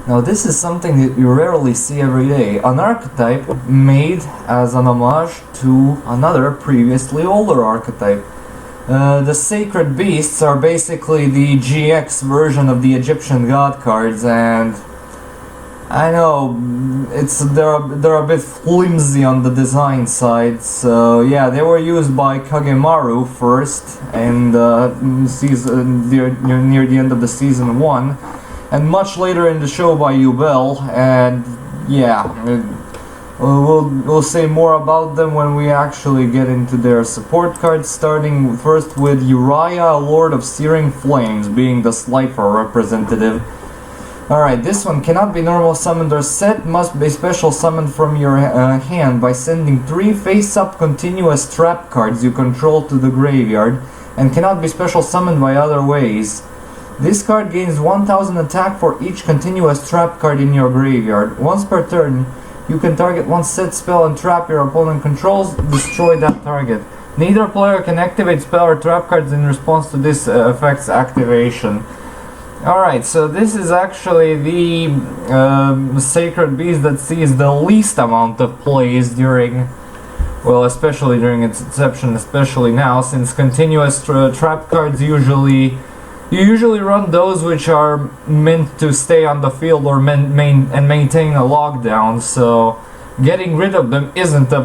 Now this is something that you rarely see every day. An archetype made as an homage to another previously older archetype. The sacred beasts are basically the GX version of the Egyptian god cards, and I know they're a bit flimsy on the design side. So yeah, they were used by Kagemaru first, and near the end of the season 1, and much later in the show by Yubel. And yeah, we'll say more about them when we actually get into their support cards, starting first with Uriah, Lord of Searing Flames, being the Slifer representative. Alright, this one cannot be normal summoned or set, must be special summoned from your hand by sending 3 face-up continuous trap cards you control to the graveyard, and cannot be special summoned by other ways. This card gains 1000 attack for each continuous trap card in your graveyard. Once per turn, you can target one set spell and trap your opponent controls, destroy that target. Neither player can activate spell or trap cards in response to this effect's activation. Alright, so this is actually the sacred beast that sees the least amount of plays during, well, especially during its inception, especially now, since continuous trap cards you usually run those which are meant to stay on the field or maintain a lockdown, so getting rid of them isn't a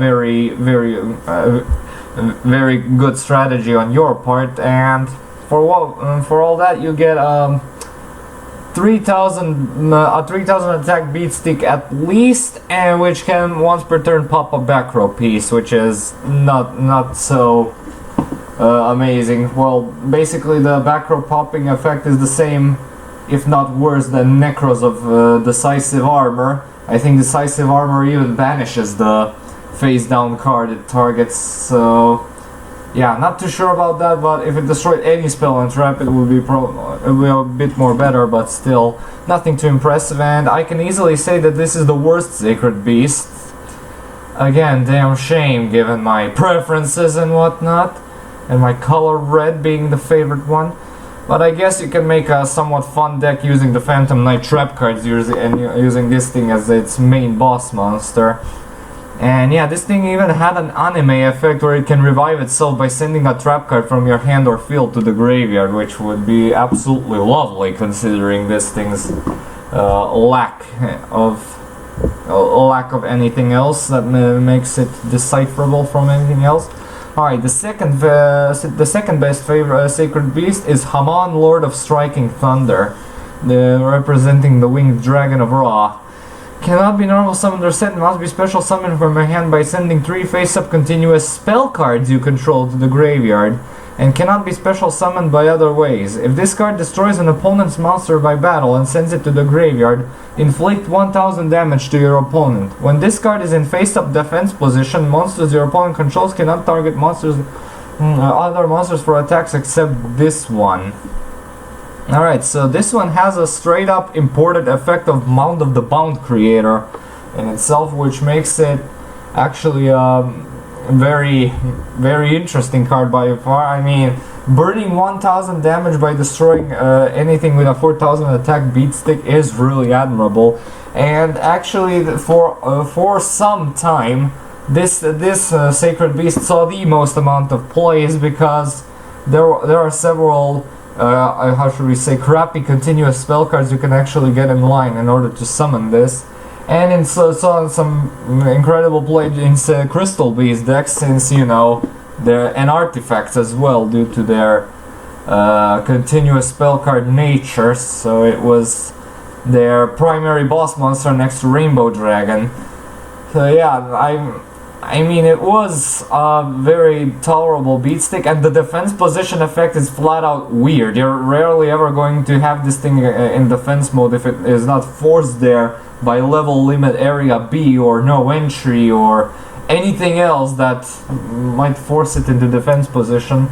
very good strategy on your part. And for all that, you get 3,000 attack beat stick at least, and which can once per turn pop a back row piece, which is not so amazing. Well, basically the back row popping effect is the same, if not worse, than Necros of Decisive Armor. I think Decisive Armor even banishes the face down card it targets, so yeah, not too sure about that, but if it destroyed any spell and trap, it would be a bit more better, but still nothing too impressive. And I can easily say that this is the worst sacred beast. Again, damn shame given my preferences and whatnot, and my color red being the favorite one. But I guess you can make a somewhat fun deck using the Phantom Knight trap cards and using this thing as its main boss monster. And yeah, this thing even had an anime effect where it can revive itself by sending a trap card from your hand or field to the graveyard, which would be absolutely lovely considering this thing's lack of anything else that makes it decipherable from anything else. Alright, the second best favorite sacred beast is Haman, Lord of Striking Thunder, representing the winged dragon of Ra. Cannot be normal summoned or set, must be special summoned from your hand by sending 3 face-up continuous spell cards you control to the graveyard, and cannot be special summoned by other ways. If this card destroys an opponent's monster by battle and sends it to the graveyard, inflict 1000 damage to your opponent. When this card is in face-up defense position, monsters your opponent controls cannot target other monsters for attacks except this one. Alright, so this one has a straight up imported effect of Mound of the Bound creator in itself, which makes it actually a very interesting card by far. I mean, burning 1000 damage by destroying anything with a 4000 attack beat stick is really admirable. And actually, for some time, this sacred beast saw the most amount of plays, because there are several how should we say, crappy continuous spell cards you can actually get in line in order to summon this. And in saw some incredible play in Crystal Beast decks, since, you know, and artifacts as well, due to their continuous spell card nature. So it was their primary boss monster next to Rainbow Dragon. So yeah, I mean, it was a very tolerable beat stick, and the defense position effect is flat out weird. You're rarely ever going to have this thing in defense mode if it is not forced there by level limit area B or no entry or anything else that might force it into defense position.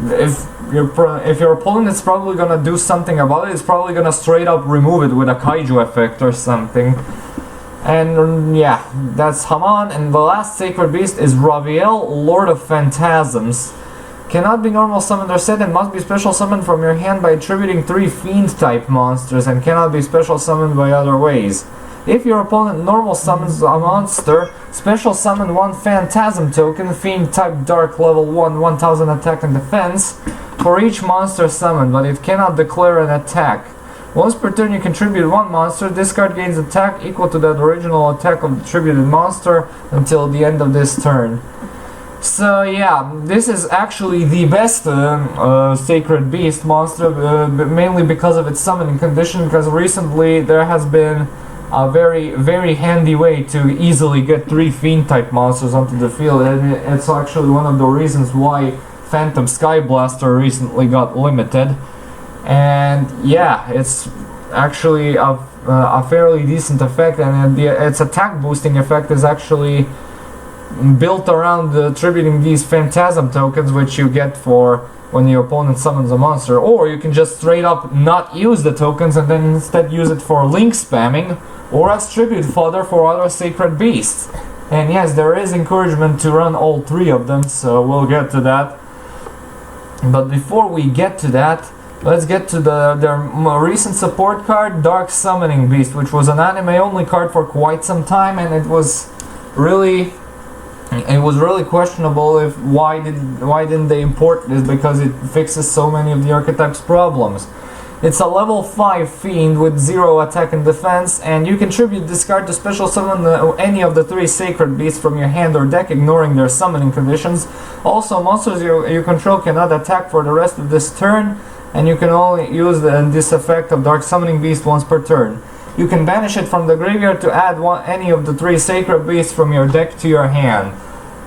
If your opponent is probably gonna do something about it, it's probably gonna straight up remove it with a kaiju effect or something. And yeah, that's Haman. And the last sacred beast is Raphael, Lord of Phantasms. Cannot be normal summoned or set, and must be special summoned from your hand by attributing 3 fiend type monsters, and cannot be special summoned by other ways. If your opponent normal summons a monster, special summon 1 Phantasm token, fiend type dark level 1, 1000 attack and defense, for each monster summoned, but it cannot declare an attack. Once per turn you contribute 1 monster, this card gains attack equal to that original attack of the attributed monster until the end of this turn. So yeah, this is actually the best Sacred Beast monster, mainly because of its summoning condition, because recently there has been a very handy way to easily get 3 fiend type monsters onto the field, and it's actually one of the reasons why Phantom Sky Blaster recently got limited. And yeah, it's actually a fairly decent effect, and its attack boosting effect is actually built around attributing these Phantasm tokens, which you get for when your opponent summons a monster. Or you can just straight up not use the tokens and then instead use it for link spamming or as tribute fodder for other Sacred Beasts. And yes, there is encouragement to run all 3 of them, so we'll get to that. But before we get to that, let's get to their more recent support card, Dark Summoning Beast, which was an anime-only card for quite some time, and it was really questionable why didn't they import this, because it fixes so many of the archetype's problems. It's a level 5 fiend with 0 attack and defense, and you contribute this card to special summon any of the 3 Sacred Beasts from your hand or deck, ignoring their summoning conditions. Also, monsters you control cannot attack for the rest of this turn, and you can only use this effect of Dark Summoning Beast once per turn. You can banish it from the graveyard to add any of the 3 Sacred Beasts from your deck to your hand.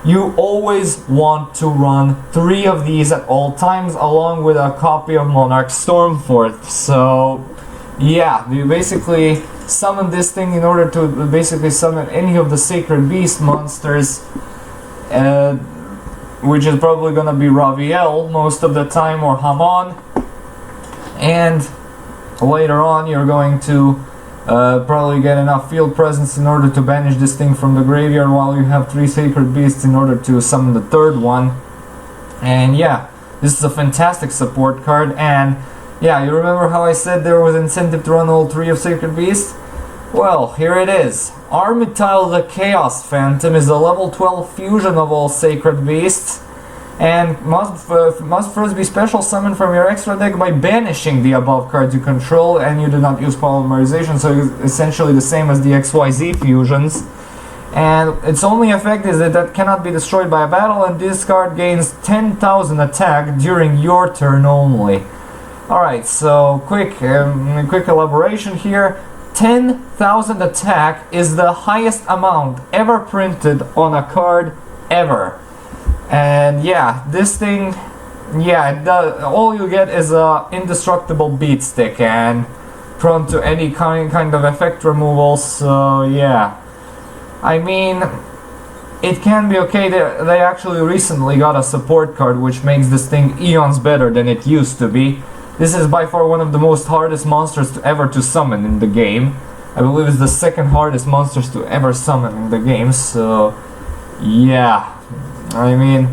You always want to run 3 of these at all times, along with a copy of Monarch Stormforth. So yeah, you basically summon this thing in order to basically summon any of the Sacred Beast monsters, which is probably gonna be Raphael most of the time, or Hamon. And later on you're going to probably get enough field presence in order to banish this thing from the graveyard, while you have 3 Sacred Beasts in order to summon the 3rd one. And yeah, this is a fantastic support card. And yeah, you remember how I said there was incentive to run all 3 of Sacred Beasts? Well, here it is. Archetype the Chaos Phantom is a level 12 fusion of all Sacred Beasts, and must first be special summoned from your extra deck by banishing the above cards you control, and you do not use polymerization, so it's essentially the same as the XYZ fusions. And its only effect is that cannot be destroyed by a battle, and this card gains 10,000 attack during your turn only. Alright, so quick elaboration here. 10,000 attack is the highest amount ever printed on a card ever. And yeah, this thing, yeah, all you get is a indestructible beat stick and prone to any kind of effect removal. So yeah, I mean, it can be okay. They actually recently got a support card which makes this thing eons better than it used to be. This is by far one of the most hardest monsters ever to summon in the game. I believe it's the 2nd hardest monsters to ever summon in the game. So yeah, I mean,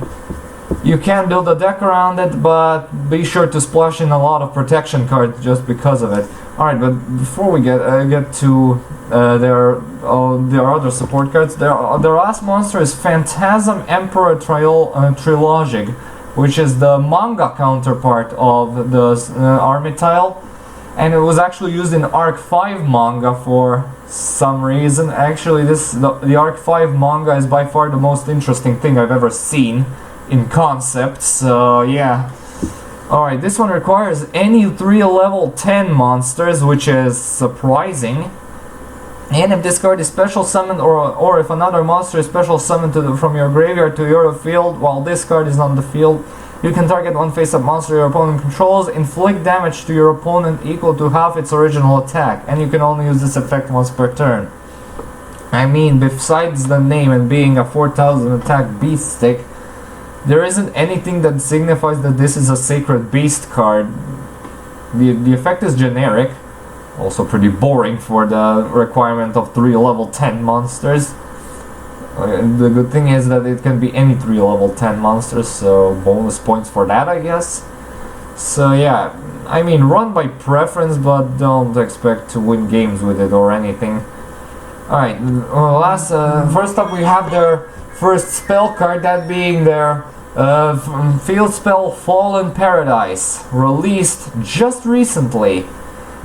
you can build a deck around it, but be sure to splash in a lot of protection cards just because of it. Alright, but before we get to their other support cards, their last monster is Phantasm Emperor Trilogic, which is the manga counterpart of the Archetype, and it was actually used in Arc 5 manga for some reason. Actually, the Arc 5 manga is by far the most interesting thing I've ever seen in concept, so yeah. Alright, this one requires any 3 level 10 monsters, which is surprising. And if this card is special summoned, or if another monster is special summoned from your graveyard to your field while this card is on the field, you can target one face-up monster your opponent controls, inflict damage to your opponent equal to half its original attack, and you can only use this effect once per turn. I mean, besides the name and being a 4000 attack beast stick, there isn't anything that signifies that this is a Sacred Beast card. The effect is generic, also pretty boring for the requirement of 3 level 10 monsters. The good thing is that it can be any 3 level 10 monsters, so bonus points for that, I guess. So yeah, I mean, run by preference, but don't expect to win games with it or anything. Alright, first up we have their first spell card, that being their field spell Fallen Paradise, released just recently.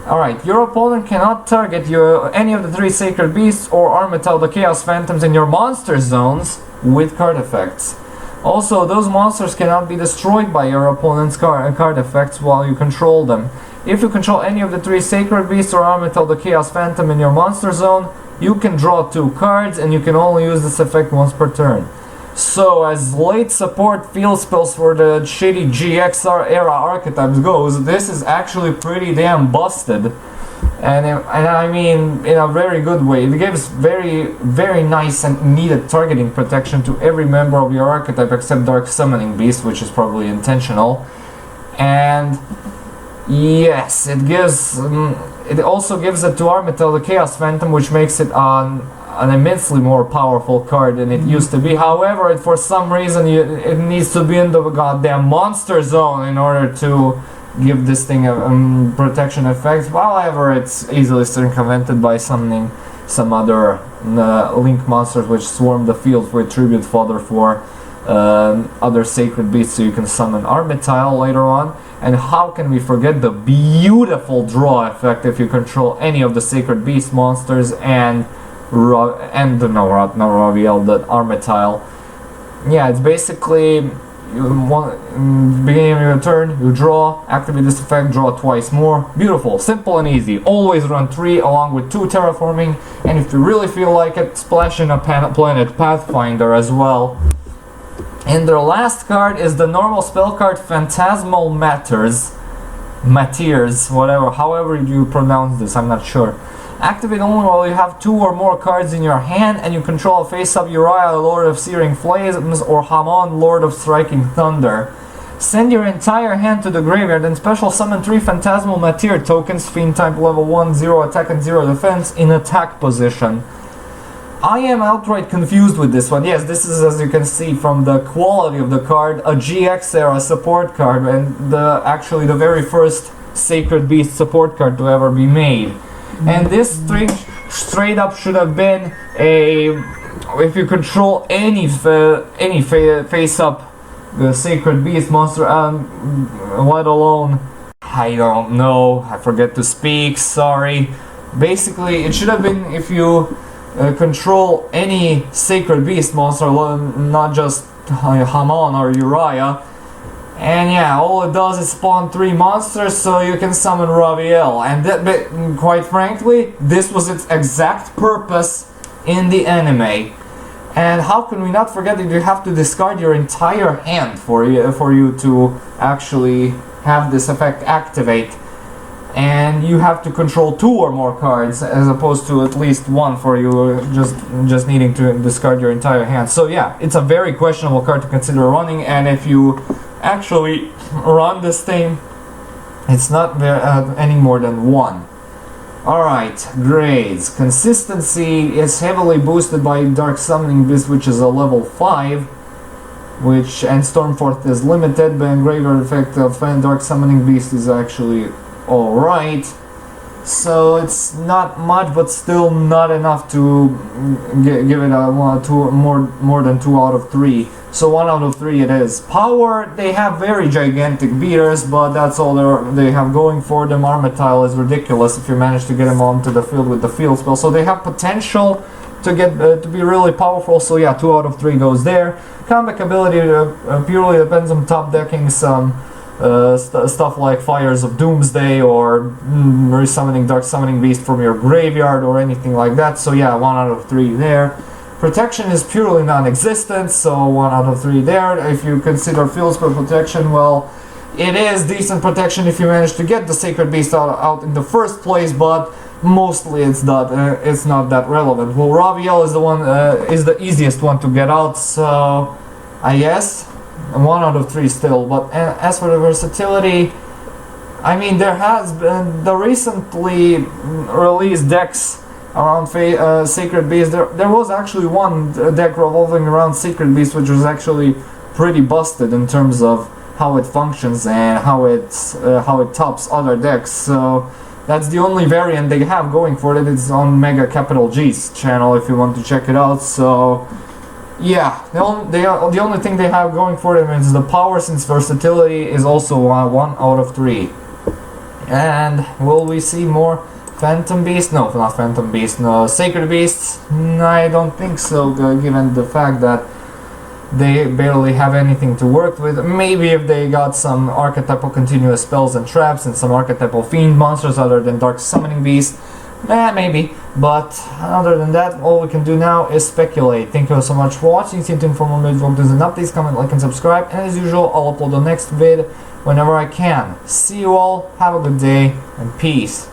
Alright, your opponent cannot target any of the 3 Sacred Beasts or Archetype the Chaos Phantoms in your monster zones with card effects. Also, those monsters cannot be destroyed by your opponent's card effects while you control them. If you control any of the 3 Sacred Beasts or Archetype the Chaos Phantom in your monster zone, you can draw 2 cards and you can only use this effect once per turn. So, as late support field spells for the shitty GX era archetypes goes, this is actually pretty damn busted. And I mean, in a very good way. It gives very nice and needed targeting protection to every member of your archetype except Dark Summoning Beast, which is probably intentional. And yes, it also gives it to Archetype the Chaos Phantom, which makes it an immensely more powerful card than it used to be. However, for some reason it needs to be in the goddamn monster zone in order to give this thing a protection effect. However, it's easily circumvented by summoning some other link monsters which swarm the field for tribute fodder for other sacred beasts, so you can summon Archetype later on. And how can we forget the beautiful draw effect if you control any of the sacred beast monsters and Raphael, the Archetype. Yeah, it's basically beginning of your turn, you draw, activate this effect, draw twice more. Beautiful, simple and easy. Always run 3 along with 2 terraforming, and if you really feel like it, splash in a planet Pathfinder as well. And their last card is the normal spell card Phantasmal Matters, whatever, however you pronounce this, I'm not sure. Activate only while you have 2 or more cards in your hand and you control a face-up Uriah, Lord of Searing Flames, or Hamon, Lord of Striking Thunder. Send your entire hand to the graveyard and special summon 3 Phantasmal Matters tokens, Fiend type level 1, 0 attack and 0 defense, in attack position. I am outright confused with this one. Yes, this is, as you can see from the quality of the card, a GX era support card, and actually the very first Sacred Beast support card to ever be made. And this straight up should have been if you control any face up the Sacred Beast monster, let alone, I don't know, I forget to speak, sorry. Basically, it should have been if you control any Sacred Beast monster, not just Hamon or Uriah. And yeah, all it does is spawn 3 monsters, so you can summon Raphael. And that, quite frankly, this was its exact purpose in the anime. And how can we not forget that you have to discard your entire hand for you to actually have this effect activate. And you have to control 2 or more cards, as opposed to at least 1 for you just needing to discard your entire hand. So yeah, it's a very questionable card to consider running, and if you actually run this thing, it's not any more than 1. Alright, grades. Consistency is heavily boosted by Dark Summoning Beast, which is a level 5, and Stormforth is limited, but graveyard effect of Dark Summoning Beast is actually alright. So it's not much, but still not enough to give it a more than 2 out of 3. So 1 out of 3 it is. Power, they have very gigantic beaters, but that's all they have going for them. Archetype is ridiculous if you manage to get them onto the field with the field spell. So they have potential to get to be really powerful. So yeah, 2 out of 3 goes there. Comeback ability purely depends on top decking some stuff like Fires of Doomsday or resummoning Dark Summoning Beast from your graveyard or anything like that. So yeah, 1 out of 3 there. Protection is purely non-existent, so 1 out of 3 there. If you consider field spell protection, well, it is decent protection if you manage to get the Sacred Beast out in the first place, but mostly it's not that relevant. Well, Raphael is the easiest one to get out, so I guess 1 out of 3 still. But as for the versatility, I mean, there has been the recently released decks around Sacred Beast. There was actually one deck revolving around Sacred Beast, which was actually pretty busted in terms of how it functions and how it tops other decks. So that's the only variant they have going for it. It's on Mega Capital G's channel if you want to check it out. So yeah, the only thing they have going for them is the power, since versatility is also 1 out of 3. And will we see more Phantom Beast? No, not Phantom Beast. No, Sacred Beasts? I don't think so, given the fact that they barely have anything to work with. Maybe if they got some archetypal continuous spells and traps and some archetypal fiend monsters other than Dark Summoning Beast, maybe. But other than that, all we can do now is speculate. Thank you so much for watching. Stay tuned for more videos and updates. Comment, like, and subscribe. And as usual, I'll upload the next vid whenever I can. See you all, have a good day, and peace.